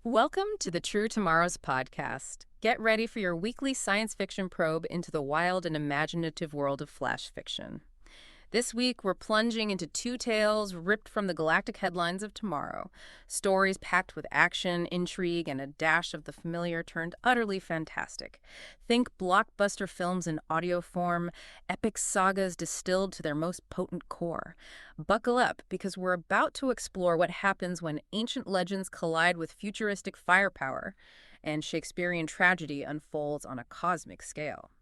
Welcome to the True Tomorrows podcast. Get ready for your weekly science fiction probe into the wild and imaginative world of flash fiction. This week, we're plunging into two tales ripped from the galactic headlines of tomorrow. Stories packed with action, intrigue, and a dash of the familiar turned utterly fantastic. Think blockbuster films in audio form, epic sagas distilled to their most potent core. Buckle up, because we're about to explore what happens when ancient legends collide with futuristic firepower, and Shakespearean tragedy unfolds on a cosmic scale.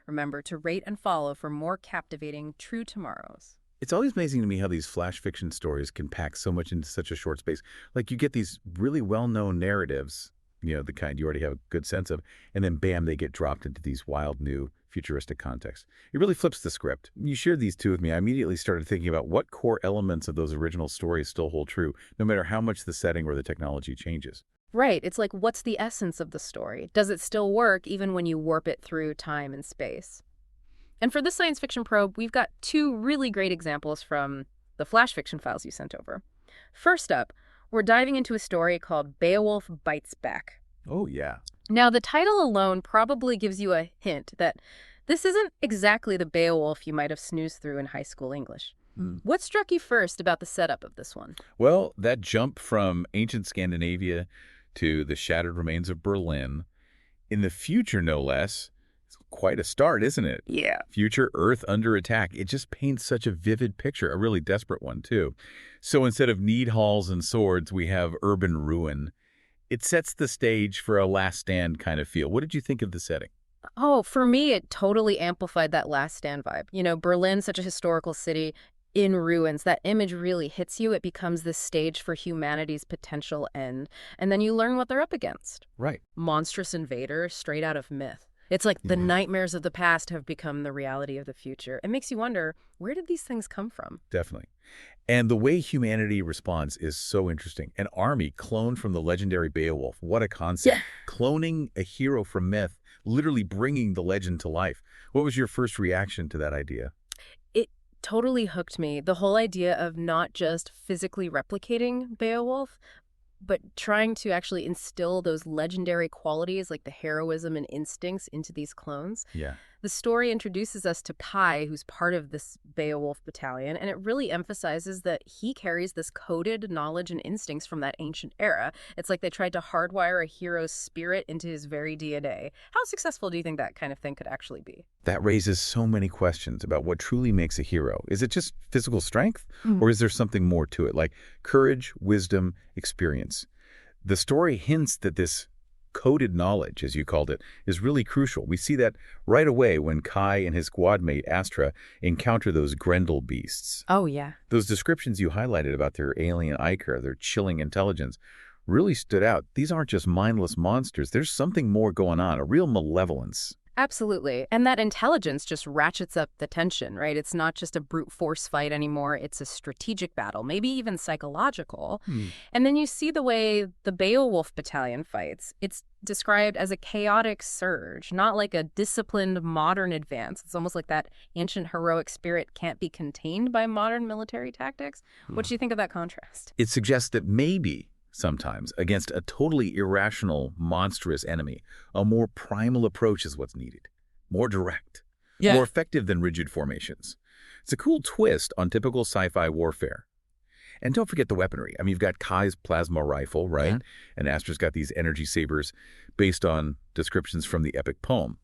Remember to rate and follow for more captivating True Tomorrows. It's always amazing to me how these flash fiction stories can pack so much into such a short space. Like you get these really well-known narratives, the kind you already have a good sense of, and then bam, they get dropped into these wild new futuristic contexts. It really flips the script. You shared these two with me. I immediately started thinking about what core elements of those original stories still hold true, no matter how much the setting or the technology changes. Right, it's like, what's the essence of the story? Does it still work even when you warp it through time and space? And for this science fiction probe, we've got two really great examples from the flash fiction files you sent over. First up, we're diving into a story called Beowulf Bytes Back. Oh, yeah. Now, the title alone probably gives you a hint that this isn't exactly the Beowulf you might have snoozed through in high school English. What struck you first about the setup of this one? Well, that jump from ancient Scandinavia to the shattered remains of Berlin, in the future no less, it's quite a start, isn't it? Yeah. Future Earth under attack. It just paints such a vivid picture, a really desperate one, too. So instead of need halls and swords, we have urban ruin. It sets the stage for a last stand kind of feel. What did you think of the setting? Oh, for me, it totally amplified that last stand vibe. Berlin's such a historical city in ruins. That image really hits you. It becomes this stage for humanity's potential end. And then you learn what they're up against. Right. Monstrous invaders straight out of myth. It's like the nightmares of the past have become the reality of the future. It makes you wonder, where did these things come from? Definitely. And the way humanity responds is so interesting. An army cloned from the legendary Beowulf. What a concept. Yeah. Cloning a hero from myth, literally bringing the legend to life. What was your first reaction to that idea? It totally hooked me. The whole idea of not just physically replicating Beowulf, but trying to actually instill those legendary qualities like the heroism and instincts into these clones. Yeah. The story introduces us to Kai, who's part of this Beowulf Battalion, and it really emphasizes that he carries this coded knowledge and instincts from that ancient era. It's like they tried to hardwire a hero's spirit into his very DNA. How successful do you think that kind of thing could actually be? That raises so many questions about what truly makes a hero. Is it just physical strength, or is there something more to it, like courage, wisdom, experience? The story hints that this coded knowledge, as you called it, is really crucial. We see that right away when Kai and his squad mate Astra encounter those Grendel beasts. Oh, yeah. Those descriptions you highlighted about their alien ichor, their chilling intelligence, really stood out. These aren't just mindless monsters. There's something more going on, a real malevolence. Absolutely. And that intelligence just ratchets up the tension, right? It's not just a brute force fight anymore. It's a strategic battle, maybe even psychological. And then you see the way the Beowulf Battalion fights. It's described as a chaotic surge, not like a disciplined modern advance. It's almost like that ancient heroic spirit can't be contained by modern military tactics. What do you think of that contrast? It suggests that maybe sometimes, against a totally irrational, monstrous enemy, a more primal approach is what's needed. More direct. More effective than rigid formations. It's a cool twist on typical sci-fi warfare. And don't forget the weaponry. I mean, you've got Kai's plasma rifle, right? Yeah. And Astra's got these energy sabers based on descriptions from the epic poem.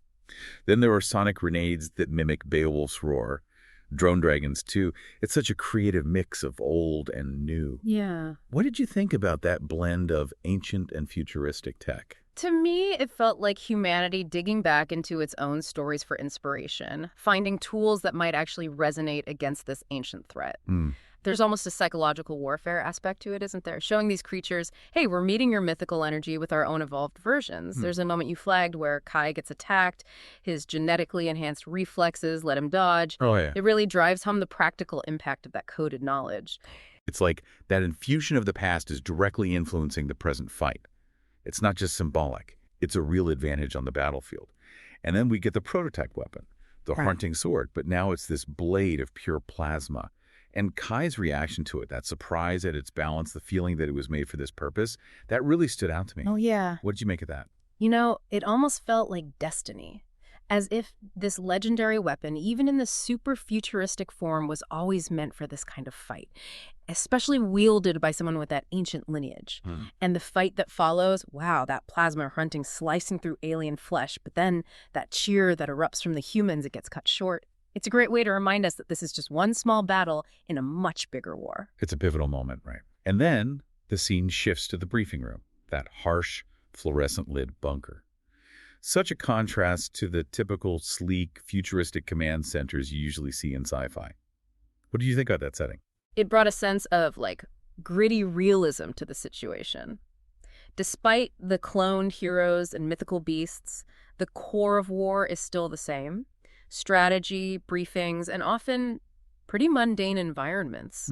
Then there are sonic grenades that mimic Beowulf's roar. Drone dragons, too. It's such a creative mix of old and new. Yeah. What did you think about that blend of ancient and futuristic tech? To me, it felt like humanity digging back into its own stories for inspiration, finding tools that might actually resonate against this ancient threat. There's almost a psychological warfare aspect to it, isn't there? Showing these creatures, hey, we're meeting your mythical energy with our own evolved versions. There's a moment you flagged where Kai gets attacked, his genetically enhanced reflexes let him dodge. Oh, yeah. It really drives home the practical impact of that coded knowledge. It's like that infusion of the past is directly influencing the present fight. It's not just symbolic. It's a real advantage on the battlefield. And then we get the prototype weapon, the hunting sword, but now it's this blade of pure plasma. And Kai's reaction to it, that surprise at its balance, the feeling that it was made for this purpose, that really stood out to me. Oh, yeah. What did you make of that? You know, it almost felt like destiny. As if this legendary weapon, even in the super futuristic form, was always meant for this kind of fight, especially wielded by someone with that ancient lineage. And the fight that follows, wow, that plasma hunting slicing through alien flesh, but then that cheer that erupts from the humans, it gets cut short. It's a great way to remind us that this is just one small battle in a much bigger war. It's a pivotal moment, right? And then the scene shifts to the briefing room, that harsh, fluorescent-lit bunker. Such a contrast to the typical sleek, futuristic command centers you usually see in sci-fi. What do you think about that setting? It brought a sense of, gritty realism to the situation. Despite the cloned heroes and mythical beasts, the core of war is still the same. Strategy, briefings, and often pretty mundane environments.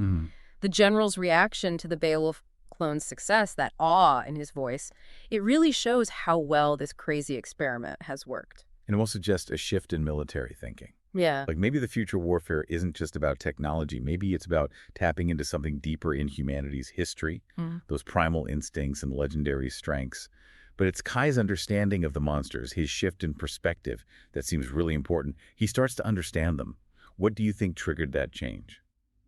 The general's reaction to the Beowulf clone's success, that awe in his voice, it really shows how well this crazy experiment has worked. And it will suggest a shift in military thinking. Yeah. Like maybe the future warfare isn't just about technology. Maybe it's about tapping into something deeper in humanity's history, those primal instincts and legendary strengths. But it's Kai's understanding of the monsters, his shift in perspective, that seems really important. He starts to understand them. What do you think triggered that change?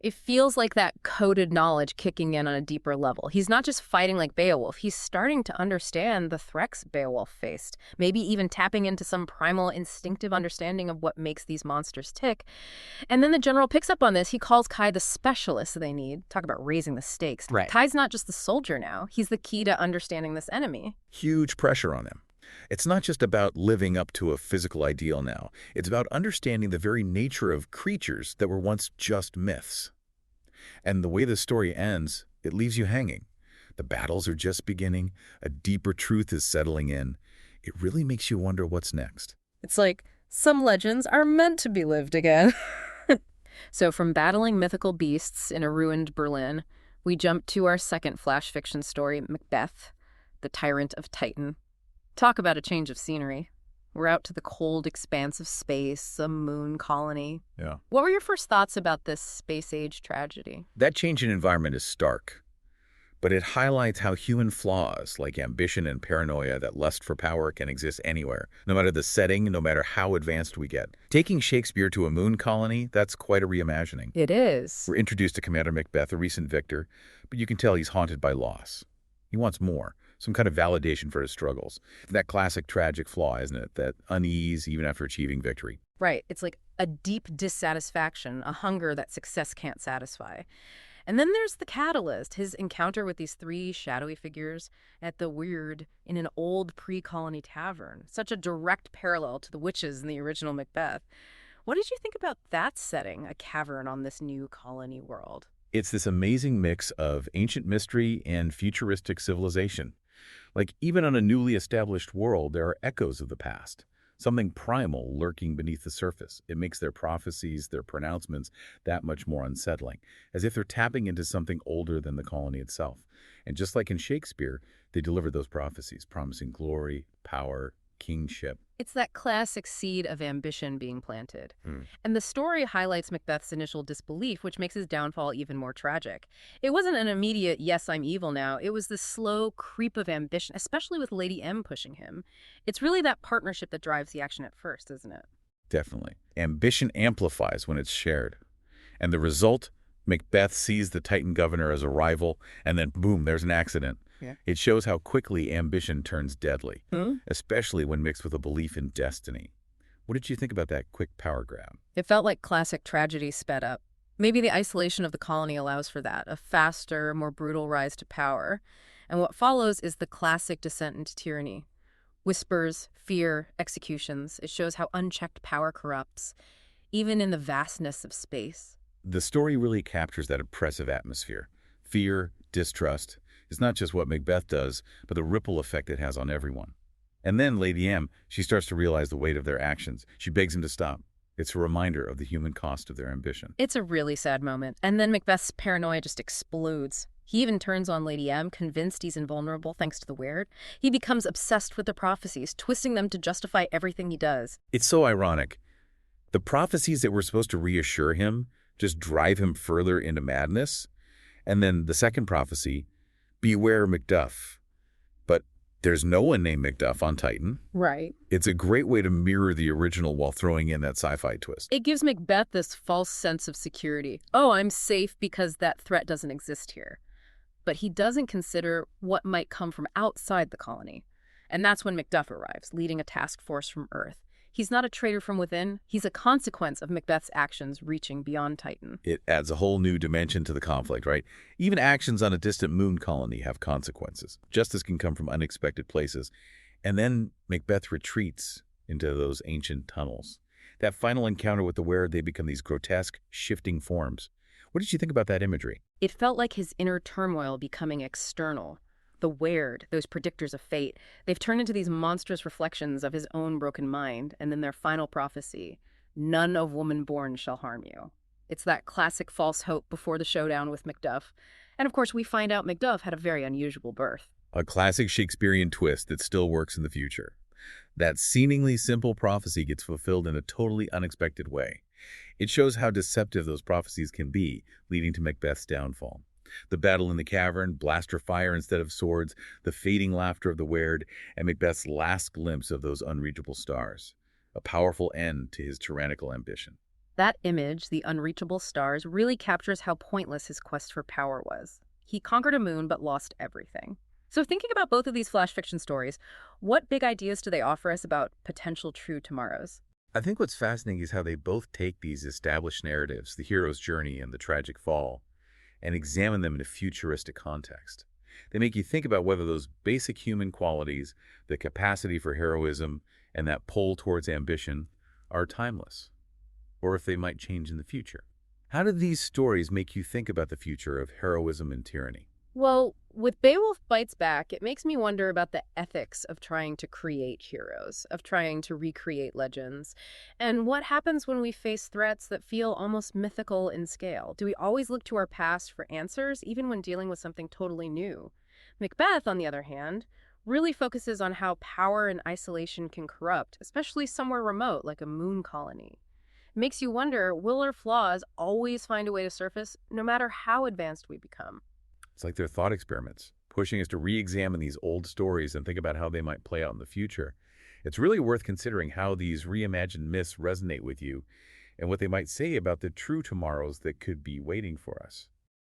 It feels like that coded knowledge kicking in on a deeper level. He's not just fighting like Beowulf. He's starting to understand the threats Beowulf faced, maybe even tapping into some primal instinctive understanding of what makes these monsters tick. And then the general picks up on this. He calls Kai the specialist they need. Talk about raising the stakes. Right. Kai's not just the soldier now. He's the key to understanding this enemy. Huge pressure on him. It's not just about living up to a physical ideal now. It's about understanding the very nature of creatures that were once just myths. And the way the story ends, it leaves you hanging. The battles are just beginning. A deeper truth is settling in. It really makes you wonder what's next. It's like some legends are meant to be lived again. So from battling mythical beasts in a ruined Berlin, we jump to our second flash fiction story, Macbeth, the Tyrant of Titan. Talk about a change of scenery. We're out to the cold expanse of space, a moon colony. Yeah. What were your first thoughts about this space-age tragedy? That change in environment is stark, but it highlights how human flaws like ambition and paranoia, that lust for power, can exist anywhere, no matter the setting, no matter how advanced we get. Taking Shakespeare to a moon colony, that's quite a reimagining. It is. We're introduced to Commander Macbeth, a recent victor, but you can tell he's haunted by loss. He wants more, some kind of validation for his struggles. That classic tragic flaw, isn't it? That unease even after achieving victory. Right. It's like a deep dissatisfaction, a hunger that success can't satisfy. And then there's the catalyst, his encounter with these three shadowy figures at the weird in an old pre-colony tavern. Such a direct parallel to the witches in the original Macbeth. What did you think about that setting, a cavern on this new colony world? It's this amazing mix of ancient mystery and futuristic civilization. Like, even on a newly established world, there are echoes of the past, something primal lurking beneath the surface. It makes their prophecies, their pronouncements, that much more unsettling, as if they're tapping into something older than the colony itself. And just like in Shakespeare, they deliver those prophecies, promising glory, power, kingship. It's that classic seed of ambition being planted. And the story highlights Macbeth's initial disbelief, which makes his downfall even more tragic. It wasn't an immediate, yes, I'm evil now. It was the slow creep of ambition, especially with Lady M pushing him. It's really that partnership that drives the action at first, isn't it? Definitely. Ambition amplifies when it's shared. And the result, Macbeth sees the Titan governor as a rival, and then boom, there's an accident. Yeah. It shows how quickly ambition turns deadly, especially when mixed with a belief in destiny. What did you think about that quick power grab? It felt like classic tragedy sped up. Maybe the isolation of the colony allows for that, a faster, more brutal rise to power. And what follows is the classic descent into tyranny. Whispers, fear, executions. It shows how unchecked power corrupts, even in the vastness of space. The story really captures that oppressive atmosphere. Fear, distrust. It's not just what Macbeth does, but the ripple effect it has on everyone. And then Lady M, she starts to realize the weight of their actions. She begs him to stop. It's a reminder of the human cost of their ambition. It's a really sad moment. And then Macbeth's paranoia just explodes. He even turns on Lady M, convinced he's invulnerable thanks to the Weird. He becomes obsessed with the prophecies, twisting them to justify everything he does. It's so ironic. The prophecies that were supposed to reassure him just drive him further into madness. And then the second prophecy, beware Macduff. But there's no one named Macduff on Titan. Right. It's a great way to mirror the original while throwing in that sci-fi twist. It gives Macbeth this false sense of security. Oh, I'm safe because that threat doesn't exist here. But he doesn't consider what might come from outside the colony. And that's when Macduff arrives, leading a task force from Earth. He's not a traitor from within. He's a consequence of Macbeth's actions reaching beyond Titan. It adds a whole new dimension to the conflict, right? Even actions on a distant moon colony have consequences. Justice can come from unexpected places. And then Macbeth retreats into those ancient tunnels. That final encounter with the Weird, they become these grotesque, shifting forms. What did you think about that imagery? It felt like his inner turmoil becoming external. The Weird, those predictors of fate, they've turned into these monstrous reflections of his own broken mind, and then their final prophecy, none of woman born shall harm you. It's that classic false hope before the showdown with Macduff. And of course, we find out Macduff had a very unusual birth. A classic Shakespearean twist that still works in the future. That seemingly simple prophecy gets fulfilled in a totally unexpected way. It shows how deceptive those prophecies can be, leading to Macbeth's downfall. The battle in the cavern, blaster fire instead of swords, the fading laughter of the Weird, and Macbeth's last glimpse of those unreachable stars. A powerful end to his tyrannical ambition. That image, the unreachable stars, really captures how pointless his quest for power was. He conquered a moon but lost everything. So thinking about both of these flash fiction stories, what big ideas do they offer us about potential true tomorrows? I think what's fascinating is how they both take these established narratives, the hero's journey and the tragic fall, and examine them in a futuristic context. They make you think about whether those basic human qualities, the capacity for heroism, and that pull towards ambition, are timeless, or if they might change in the future. How do these stories make you think about the future of heroism and tyranny? Well, with Beowulf Bytes Back, it makes me wonder about the ethics of trying to create heroes, of trying to recreate legends, and what happens when we face threats that feel almost mythical in scale. Do we always look to our past for answers, even when dealing with something totally new? Macbeth, on the other hand, really focuses on how power and isolation can corrupt, especially somewhere remote like a moon colony. It makes you wonder, will our flaws always find a way to surface, no matter how advanced we become? It's like they're thought experiments, pushing us to re-examine these old stories and think about how they might play out in the future. It's really worth considering how these reimagined myths resonate with you and what they might say about the true tomorrows that could be waiting for us.